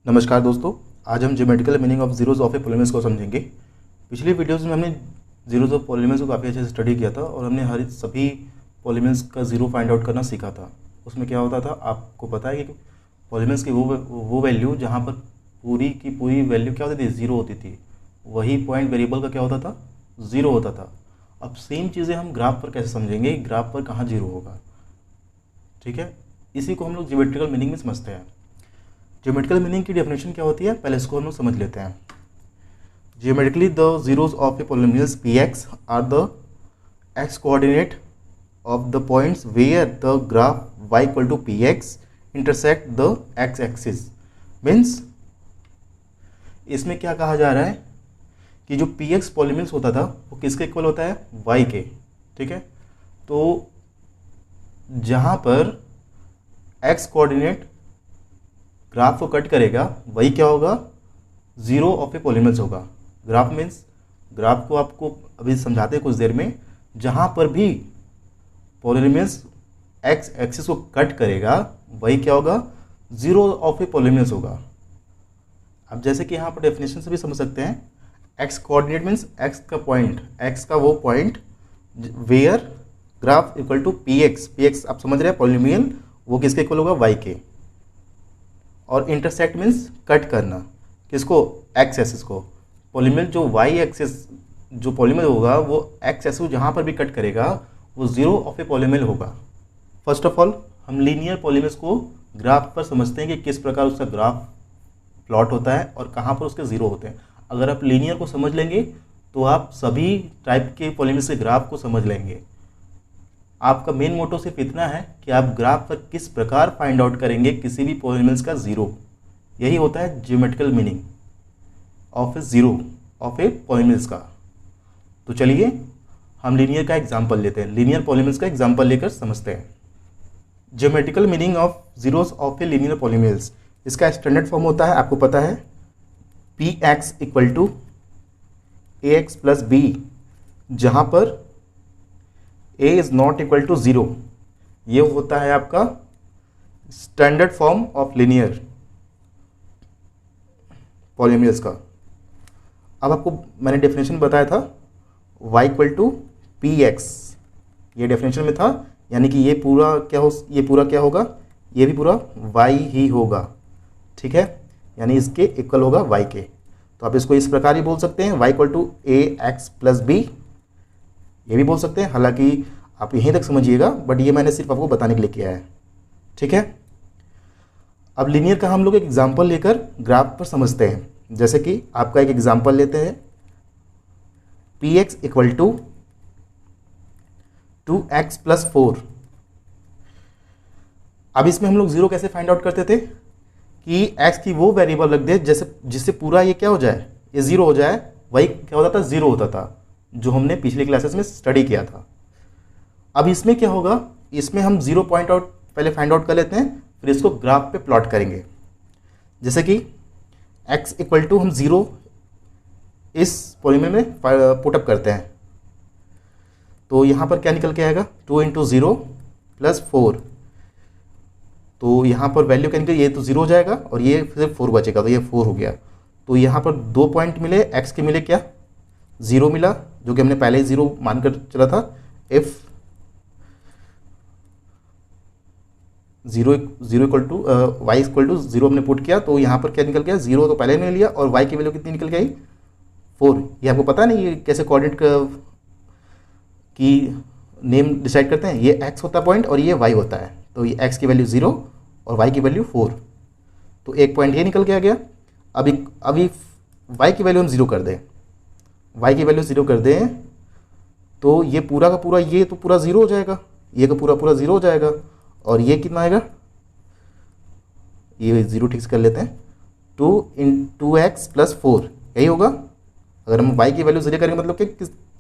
नमस्कार दोस्तों, आज हम geometrical meaning of zeros of A polymers को समझेंगे। पिछले वीडियोस में हमने जीरोज ऑफ पॉलीमर्स को काफ़ी अच्छे से स्टडी किया था और हमने हर सभी पॉलीमर्स का ज़ीरो फाइंड आउट करना सीखा था। उसमें क्या होता था, आपको पता है कि पॉलीमर्स की वो वैल्यू जहाँ पर पूरी की पूरी वैल्यू क्या होती थी, ज़ीरो होती थी, वही पॉइंट वेरिएबल का क्या होता था, ज़ीरो होता था। अब सेम चीज़ें हम ग्राफ पर कैसे समझेंगे, ग्राफ पर कहाँ जीरो होगा। ठीक है, इसी को हम लोग ज्योमेट्रिकल मीनिंग में समझते हैं। ज्योमेट्रिकल मीनिंग की डेफिनेशन क्या होती है, पहले इसको हम लोग समझ लेते हैं। Geometrically the zeros of a polynomials P x are the x coordinate of the points where the graph y equal to P x intersect the x axis. Means इसमें क्या कहा जा रहा है कि जो पी एक्स पॉलिनोमियल्स होता था वो किसके इक्वल होता है, y के। ठीक है, तो जहाँ पर x कोऑर्डिनेट ग्राफ को कट करेगा वही क्या होगा, जीरो ऑफ ए पॉलीमर्स होगा। ग्राफ मीन्स, ग्राफ को आपको अभी समझाते हैं कुछ देर में, जहाँ पर भी पॉलीमर्स एक्स एक्सिस को कट करेगा वही क्या होगा, जीरो ऑफ ए पॉलीमर्स होगा। अब जैसे कि यहाँ पर डेफिनेशन से भी समझ सकते हैं, एक्स कोऑर्डिनेट मीन्स एक्स का पॉइंट, एक्स का वो point where graph equal to P x आप समझ रहे हैं, पॉलीनोमियल वो किसके इक्वल होगा, वाई के। और इंटरसेक्ट मीन्स कट करना, किसको, एक्स एक्सिस को। पॉलीमर जो वाई एक्सिस जो पॉलीमर होगा वो एक्स एक्सिस जहाँ पर भी कट करेगा वो जीरो ऑफ ए पॉलीमर होगा। फर्स्ट ऑफ ऑल हम लीनियर पॉलीमर्स को ग्राफ पर समझते हैं कि किस प्रकार उसका ग्राफ प्लॉट होता है और कहाँ पर उसके ज़ीरो होते हैं। अगर आप लीनियर को समझ लेंगे तो आप सभी टाइप के पॉलीमर्स के ग्राफ को समझ लेंगे। आपका मेन मोटो सिर्फ इतना है कि आप ग्राफ पर किस प्रकार फाइंड आउट करेंगे किसी भी पॉलीमर्स का ज़ीरो। यही होता है geometrical meaning of A zero of A polymers का। तो चलिए हम लीनियर का एग्जांपल लेते हैं, लीनियर पॉलीमर्स का एग्जांपल लेकर समझते हैं। Geometrical meaning of zeros of a linear polymers, इसका स्टैंडर्ड फॉर्म होता है, आपको पता है, P x equal to a x plus b, जहाँ पर a is not equal to zero. ये होता है आपका standard form of linear polymers का। अब आपको मैंने डेफिनेशन बताया था y equal to P x, ये डेफिनेशन में था, यानी कि ये पूरा क्या होगा, ये भी पूरा y ही होगा। ठीक है, यानी इसके इक्वल होगा y के। तो आप इसको इस प्रकार ही बोल सकते हैं, y equal to a x plus b, ये भी बोल सकते हैं। हालांकि आप यहीं तक समझिएगा, बट ये मैंने सिर्फ आपको बताने के लिए किया है। ठीक है, अब लीनियर का हम लोग एक एग्जांपल लेकर ग्राफ पर समझते हैं। जैसे कि आपका एक एग्जांपल लेते हैं, P x equal to 2x plus 4। अब इसमें हम लोग जीरो कैसे फाइंड आउट करते थे कि x की वो वेरिएबल रख दे जिससे पूरा ये क्या हो जाए, ये जीरो हो जाए, वही क्या होता था, जीरो होता था, जो हमने पिछले क्लासेस में स्टडी किया था। अब इसमें क्या होगा, इसमें हम जीरो पॉइंट आउट पहले फाइंड आउट कर लेते हैं, फिर इसको ग्राफ पे प्लॉट करेंगे। जैसे कि x इक्वल टू हम जीरो इस पॉलीमर में पुटअप करते हैं, तो यहाँ पर क्या निकल के आएगा, 2 इंटू ज़ीरो प्लस 4। तो यहाँ पर वैल्यू क्या निकल, ये तो जीरो हो जाएगा और ये फिर 4 बचेगा, तो ये 4 हो गया। तो यहाँ पर 2 पॉइंट मिले, x के मिले क्या, ज़ीरो मिला, जो कि हमने पहले ही ज़ीरो मानकर चला था। If zero equal to y equal to zero हमने पुट किया, तो यहाँ पर क्या निकल गया, ज़ीरो तो पहले नहीं लिया और y की वैल्यू कितनी निकल गई, 4। ये आपको पता नहीं ये कैसे कोऑर्डिनेट की नेम डिसाइड करते हैं, ये x होता है पॉइंट और ये y होता है। तो ये x की वैल्यू 0 और y की वैल्यू 4, तो एक पॉइंट ये निकल के आ गया। अभी y की वैल्यू हम 0 कर दें, y की वैल्यू 0 कर दें, तो ये पूरा का पूरा, ये तो पूरा 0 हो जाएगा, ये का पूरा 0 हो जाएगा, और ये कितना आएगा, ये 0 ठीक से कर लेते हैं, 2x प्लस 4, यही होगा। अगर हम y की वैल्यू 0 करेंगे मतलब कि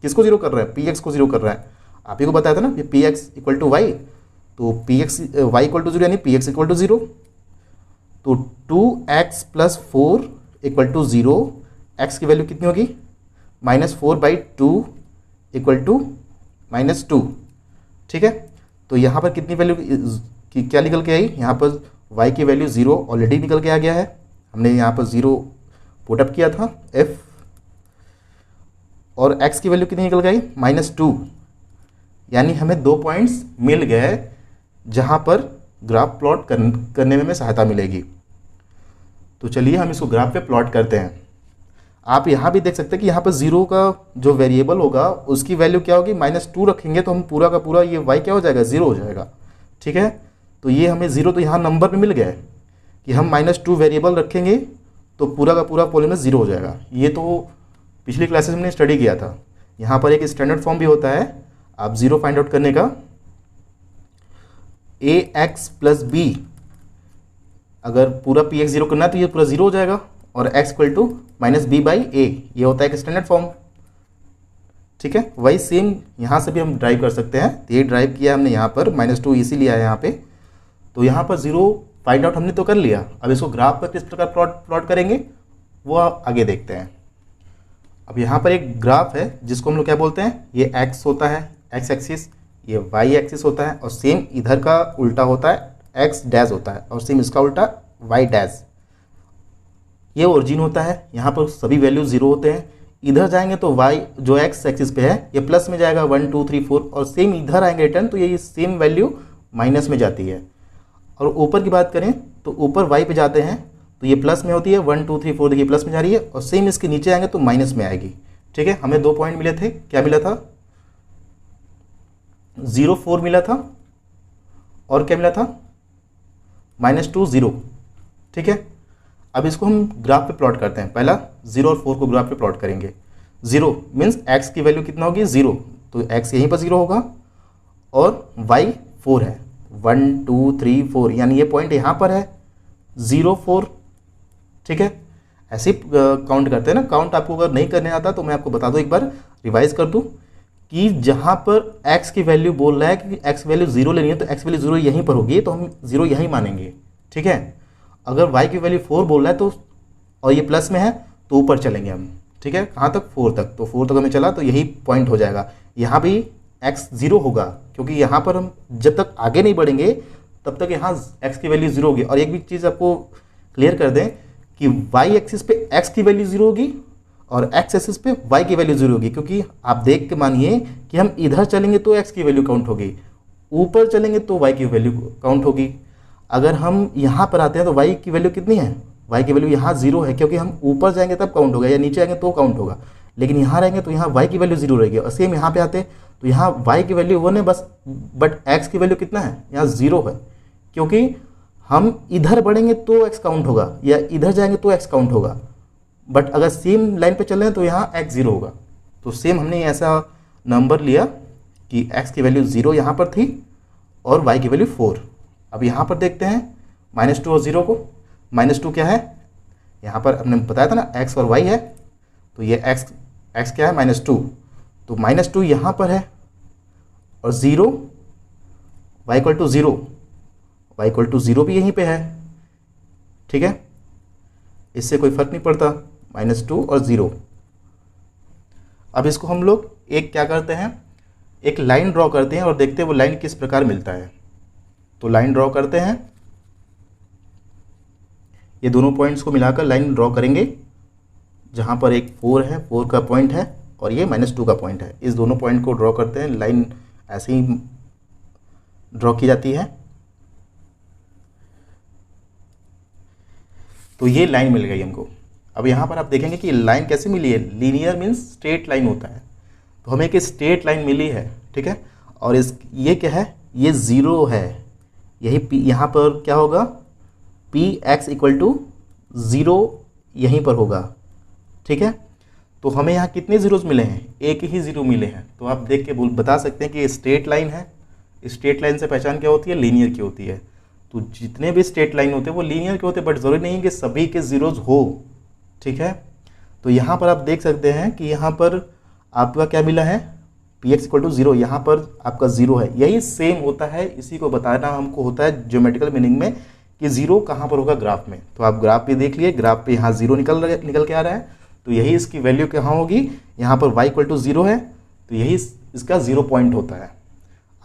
किसको 0 कर रहा है, px को 0 कर रहा है। आप ही को बताया था ना, ये px इक्वल टू वाई, तो y इक्वल टू 0 यानी px इक्वल टू 0। तो 2x plus 4 equal to 0, x की वैल्यू कितनी होगी, -4/2 इक्वल टू -2। ठीक है, तो यहाँ पर कितनी वैल्यू की क्या निकल के आई, यहाँ पर y की वैल्यू 0 ऑलरेडी निकल के आ गया है, हमने यहाँ पर 0 पुटअप किया था f, और x की वैल्यू कितनी निकल गई -2, यानी हमें 2 पॉइंट्स मिल गए जहाँ पर ग्राफ प्लॉट करने में हमें सहायता मिलेगी। तो चलिए हम इसको ग्राफ पे प्लॉट करते हैं। आप यहाँ भी देख सकते हैं कि यहाँ पर 0 का जो वेरिएबल होगा उसकी वैल्यू क्या होगी, -2 रखेंगे तो हम पूरा का पूरा ये y क्या हो जाएगा, 0 हो जाएगा। ठीक है, तो ये हमें 0 तो यहाँ नंबर में मिल गया है कि हम -2 वेरिएबल रखेंगे तो पूरा का पूरा पॉलीनोमियल 0 हो जाएगा। ये तो पिछली क्लासेस में हमने स्टडी किया था। यहाँ पर एक स्टैंडर्ड फॉर्म भी होता है आप 0 फाइंड आउट करने का, ax + b, अगर पूरा px 0 करना है तो ये पूरा 0 हो जाएगा, और x = -b/a, ये होता है एक स्टैंडर्ड फॉर्म। ठीक है, वही सेम यहाँ से भी हम ड्राइव कर सकते हैं। तो ये ड्राइव किया हमने यहाँ पर, -2 इसी लिया है यहाँ पे। तो यहाँ पर 0 फाइंड आउट हमने तो कर लिया, अब इसको ग्राफ पर किस प्रकार प्लॉट करेंगे वो आगे देखते हैं। अब यहाँ पर एक ग्राफ है जिसको हम लोग क्या बोलते हैं, ये x होता है x एक्सिस, ये y एक्सिस होता है, और सेम इधर का उल्टा होता है x डैश होता है, और सेम इसका उल्टा y डैश। ये ओरिजिन होता है, यहाँ पर सभी वैल्यू 0 होते हैं। इधर जाएंगे तो y जो x एक्सिस पे है ये प्लस में जाएगा 1 2 3 4, और सेम इधर आएंगे रिटर्न तो ये सेम वैल्यू माइनस में जाती है। और ऊपर की बात करें तो ऊपर y पे जाते हैं तो ये प्लस में होती है, 1 2 3 4 देखिए प्लस में जा रही है, और सेम इसके नीचे आएंगे तो माइनस में आएगी। ठीक है, हमें 2 पॉइंट मिले थे, क्या मिला था, 0 4 मिला था, और क्या मिला था, -2 0। ठीक है, अब इसको हम ग्राफ पे प्लॉट करते हैं। पहला 0 और 4 को ग्राफ पे प्लॉट करेंगे। 0 मीन्स x की वैल्यू कितना होगी, 0, तो x यहीं पर 0 होगा, और y 4 है, 1 2 3 4, यानी ये पॉइंट यहाँ पर है 0 4। ठीक है, ऐसे काउंट करते हैं ना। काउंट आपको अगर नहीं करने आता तो मैं आपको बता दूं, एक बार रिवाइज कर दूं कि जहाँ पर x की वैल्यू बोल रहा है कि x वैल्यू 0 लेनी है तो x वैल्यू 0 यहीं पर होगी, तो हम 0 यहीं मानेंगे। ठीक है, अगर y की वैल्यू 4 बोल रहा है तो, और ये प्लस में है तो ऊपर चलेंगे हम। ठीक है, कहाँ तक, 4 तक, तो 4 तक हमें चला तो यही पॉइंट हो जाएगा। यहाँ भी x 0 होगा, क्योंकि यहाँ पर हम जब तक आगे नहीं बढ़ेंगे तब तक यहाँ x की वैल्यू 0 होगी। और एक भी चीज़ आपको क्लियर कर दें कि y एक्सिस पे x की वैल्यू 0 होगी और x एक्सिस पे y की वैल्यू 0 होगी, क्योंकि आप देख के मानिए कि हम इधर चलेंगे तो x की वैल्यू काउंट होगी, ऊपर चलेंगे तो y की वैल्यू काउंट होगी। अगर हम यहाँ पर आते हैं तो y की वैल्यू कितनी है, y की वैल्यू यहाँ 0 है, क्योंकि हम ऊपर जाएंगे तब काउंट होगा, या नीचे आएंगे तो काउंट होगा। लेकिन यहाँ रहेंगे तो यहाँ y की वैल्यू 0 रहेगी। और सेम यहाँ पे आते हैं तो यहाँ y की वैल्यू 1 है बस, बट x की वैल्यू कितना है, यहाँ 0 है, क्योंकि हम इधर बढ़ेंगे तो x काउंट होगा, या इधर जाएंगे तो x काउंट होगा। बट अगर सेम लाइन पे चल रहे हैं तो यहाँ x 0 होगा। तो सेम हमने ऐसा नंबर लिया कि x की वैल्यू 0 यहाँ पर थी और y की वैल्यू 4। अब यहाँ पर देखते हैं -2 और 0 को। -2 क्या है, यहाँ पर हमने बताया था ना x और y है, तो ये x क्या है, -2, तो -2 यहाँ पर है, और 0 y = 0, y = 0 भी यहीं पे है। ठीक है, इससे कोई फर्क नहीं पड़ता, -2 और 0। अब इसको हम लोग एक क्या करते हैं, एक लाइन ड्रॉ करते हैं और देखते हैं वो लाइन किस प्रकार मिलता है। तो लाइन ड्रॉ करते हैं, ये दोनों पॉइंट्स को मिलाकर लाइन ड्रॉ करेंगे, जहाँ पर एक 4 है, 4 का पॉइंट है, और ये -2 का पॉइंट है। इस दोनों पॉइंट को ड्रॉ करते हैं, लाइन ऐसे ही ड्रॉ की जाती है। तो ये लाइन मिल गई हमको। अब यहाँ पर आप देखेंगे कि लाइन कैसे मिली है, लीनियर मीन्स स्ट्रेट लाइन होता है, तो हमें एक स्ट्रेट लाइन मिली है। ठीक है, और ये क्या है, ये 0 है, यही p, यहाँ पर क्या होगा, px = 0 यहीं पर होगा। ठीक है, तो हमें यहाँ कितने जीरोस मिले हैं, एक ही 0 मिले हैं। तो आप देख के बता सकते हैं कि ये स्ट्रेट लाइन है। स्ट्रेट लाइन से पहचान क्या होती है, लीनियर की होती है। तो जितने भी स्ट्रेट लाइन होते हैं वो लीनियर के होते हैं, बट ज़रूरी नहीं है कि सभी के जीरोज हो। ठीक है, तो यहाँ पर आप देख सकते हैं कि यहाँ पर आपका क्या मिला है, px = 0, यहाँ पर आपका 0 है। यही सेम होता है, इसी को बताना हमको होता है ज्योमेट्रिकल मीनिंग में कि 0 कहाँ पर होगा ग्राफ में। तो आप ग्राफ पे देख लिए, ग्राफ पे यहाँ 0 निकल के आ रहा है, तो यही इसकी वैल्यू कहाँ होगी, यहाँ पर y = 0 है, तो यही इसका 0 पॉइंट होता है।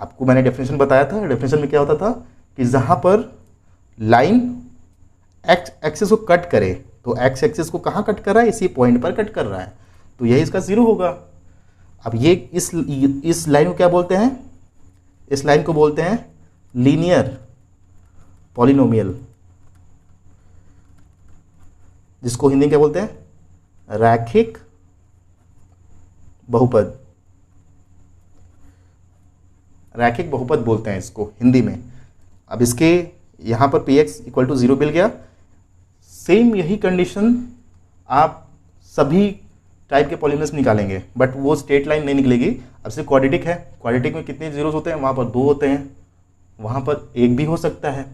आपको मैंने डेफिनेशन बताया था, डेफिनेशन में क्या होता था कि जहाँ पर लाइन एक्स एक्सिस को कट करे, तो एक्स एक्सिस को कहाँ कट कर रहा है, इसी पॉइंट पर कट कर रहा है, तो यही इसका ज़ीरो होगा। अब ये इस लाइन को क्या बोलते हैं, इस लाइन को बोलते हैं लीनियर पॉलिनोमियल, जिसको हिंदी में क्या बोलते हैं, रैखिक बहुपद, रैखिक बहुपद बोलते हैं इसको हिंदी में। अब इसके यहाँ पर पी एक्स इक्वल टू 0 मिल गया। सेम यही कंडीशन आप सभी टाइप के पॉलिनोमियल्स निकालेंगे, बट वो स्ट्रेट लाइन नहीं निकलेगी। अब सिर्फ क्वाड्रेटिक है, क्वाड्रेटिक में कितने जीरोस होते हैं, वहाँ पर 2 होते हैं, वहाँ पर 1 भी हो सकता है।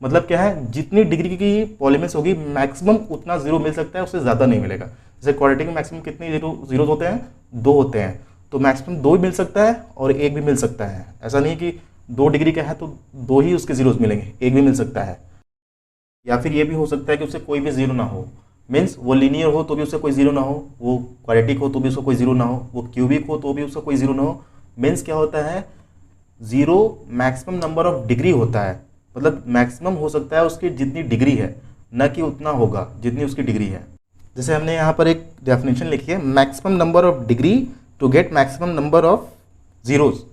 मतलब क्या है, जितनी डिग्री की पॉलिनोमियल्स होगी मैक्सिमम उतना जीरो मिल सकता है, उससे ज़्यादा नहीं मिलेगा। जैसे क्वाड्रेटिक में मैक्सिमम कितने जीरोस होते हैं, 2 होते हैं, तो मैक्सिमम 2 भी मिल सकता है और 1 भी मिल सकता है। ऐसा नहीं कि 2 डिग्री का है तो 2 ही उसके जीरोस मिलेंगे, 1 भी मिल सकता है। या फिर ये भी हो सकता है कि उससे कोई भी जीरो ना हो, मीन्स वो लीनियर हो तो भी उससे कोई जीरो ना हो, वो क्वाड्रेटिक हो तो भी उसका कोई जीरो ना हो, वो क्यूबिक हो तो भी उसका कोई जीरो ना हो। मीन्स क्या होता है, zero maximum number of degree होता है, मतलब मैक्सिमम हो सकता है उसकी जितनी डिग्री है, न कि उतना होगा जितनी उसकी डिग्री है। जैसे हमने यहाँ पर एक डेफिनेशन लिखी है, maximum number of degree to get maximum number of zeros.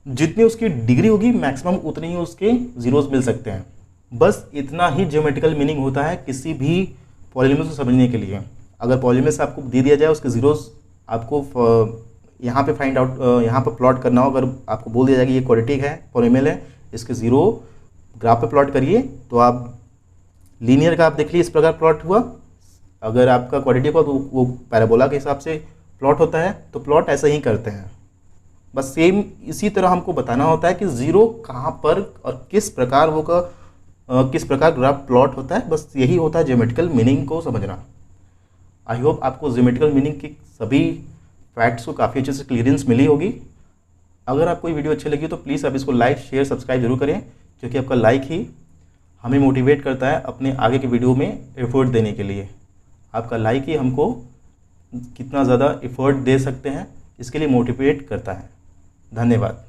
जितनी उसकी डिग्री होगी मैक्सिमम उतने ही उसके जीरोस मिल सकते हैं। बस इतना ही ज्योमेट्रिकल मीनिंग होता है किसी भी पॉलीनोमियल को समझने के लिए। अगर पॉलीनोमियल आपको दे दिया जाए, उसके जीरोस आपको यहाँ पे फाइंड आउट, यहाँ पर प्लॉट करना हो, अगर आपको बोल दिया जाए कि ये क्वाड्रेटिक है, पॉलीनोमियल है, इसके जीरो ग्राफ पे प्लॉट करिए, तो आप लीनियर का आप देख लीजिए इस प्रकार प्लॉट हुआ। अगर आपका क्वाड्रेटिक हो तो वो पैराबोला के हिसाब से प्लॉट होता है, तो प्लॉट ऐसा ही करते हैं। बस सेम इसी तरह हमको बताना होता है कि ज़ीरो कहाँ पर और किस प्रकार वो किस प्रकार ग्राफ प्लॉट होता है। बस यही होता है ज्योमेट्रिकल मीनिंग को समझना। आई होप आपको ज्योमेट्रिकल मीनिंग की सभी फैक्ट्स को काफ़ी अच्छे से क्लियरेंस मिली होगी। अगर आपको ये वीडियो अच्छी लगी तो प्लीज़ आप इसको लाइक शेयर सब्सक्राइब जरूर करें, क्योंकि आपका लाइक ही हमें मोटिवेट करता है अपने आगे के वीडियो में एफर्ट देने के लिए। आपका लाइक ही हमको कितना ज़्यादा एफर्ट दे सकते हैं इसके लिए मोटिवेट करता है। धन्यवाद।